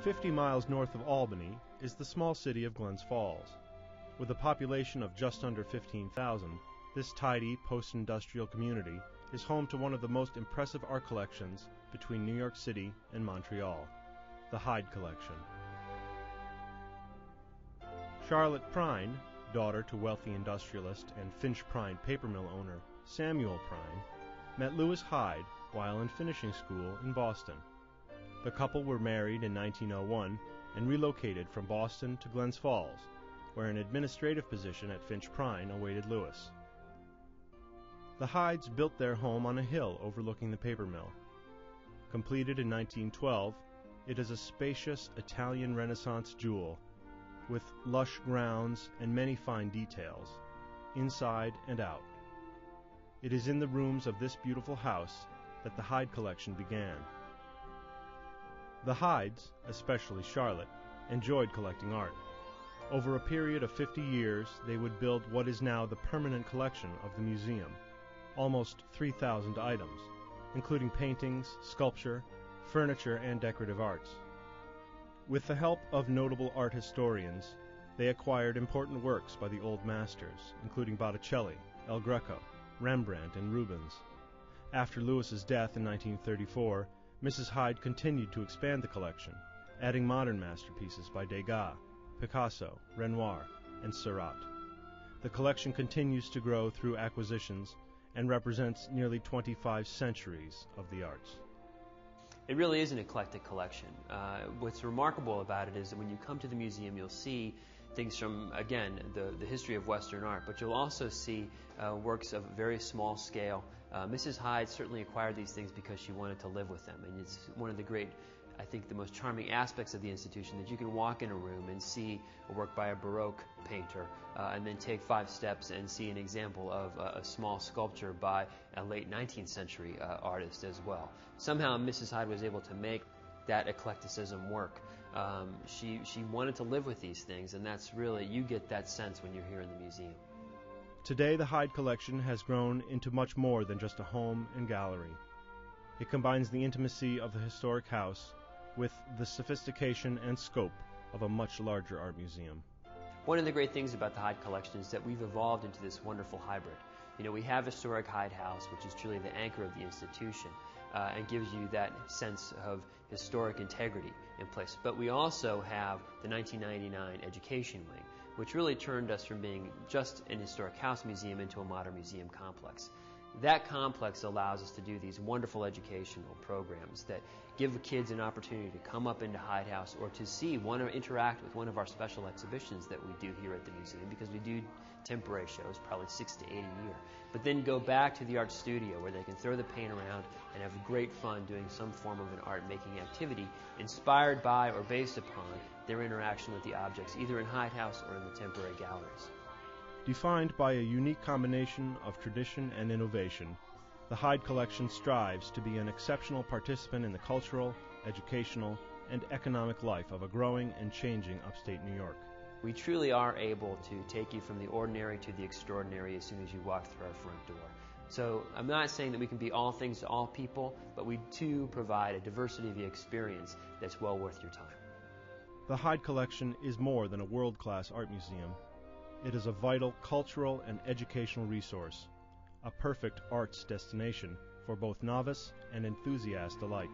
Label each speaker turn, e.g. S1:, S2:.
S1: 50 miles north of Albany is the small city of Glens Falls. With a population of just under 15,000, this tidy post-industrial community is home to one of the most impressive art collections between New York City and Montreal, the Hyde Collection. Charlotte Prine, daughter to wealthy industrialist and Finch Prine paper mill owner Samuel Prine, met Louis Hyde while in finishing school in Boston. The couple were married in 1901 and relocated from Boston to Glens Falls, where an administrative position at Finch Prine awaited Louis. The Hydes built their home on a hill overlooking the paper mill. Completed in 1912, it is a spacious Italian Renaissance jewel with lush grounds and many fine details, inside and out. It is in the rooms of this beautiful house that the Hyde Collection began. The Hydes, especially Charlotte, enjoyed collecting art. Over a period of 50 years, they would build what is now the permanent collection of the museum, almost 3,000 items, including paintings, sculpture, furniture, and decorative arts. With the help of notable art historians, they acquired important works by the old masters, including Botticelli, El Greco, Rembrandt, and Rubens. After Louis's death in 1934, Mrs. Hyde continued to expand the collection, adding modern masterpieces by Degas, Picasso, Renoir, and Seurat. The collection continues to grow through acquisitions and represents nearly 25 centuries of the arts.
S2: It really is an eclectic collection. What's remarkable about it is that when you come to the museum, you'll see things from, again, the history of Western art, but you'll also see works of very small scale. Mrs. Hyde certainly acquired these things because she wanted to live with them, and it's one of the great, I think, the most charming aspects of the institution, that you can walk in a room and see a work by a Baroque painter, and then take 5 steps and see an example of a small sculpture by a late 19th century artist as well. Somehow Mrs. Hyde was able to make that eclecticism work. She wanted to live with these things, and that's really, you get that sense when you're here in the museum.
S1: Today, the Hyde Collection has grown into much more than just a home and gallery. It combines the intimacy of the historic house with the sophistication and scope of a much larger art museum.
S2: One of the great things about the Hyde Collection is that we've evolved into this wonderful hybrid. You know, we have historic Hyde House, which is truly the anchor of the institution, and gives you that sense of historic integrity in place. But we also have the 1999 Education Wing, which really turned us from being just an historic house museum into a modern museum complex. That complex allows us to do these wonderful educational programs that give kids an opportunity to come up into Hyde House or to see or interact with one of our special exhibitions that we do here at the museum, because we do temporary shows, probably 6 to 8 a year. But then go back to the art studio where they can throw the paint around and have great fun doing some form of an art-making activity inspired by or based upon their interaction with the objects, either in Hyde House or in the temporary galleries.
S1: Defined by a unique combination of tradition and innovation, the Hyde Collection strives to be an exceptional participant in the cultural, educational, and economic life of a growing and changing upstate New York.
S2: We truly are able to take you from the ordinary to the extraordinary as soon as you walk through our front door. So I'm not saying that we can be all things to all people, but we do provide a diversity of the experience that's well worth your time.
S1: The Hyde Collection is more than a world-class art museum. It is a vital cultural and educational resource, a perfect arts destination for both novice and enthusiast alike.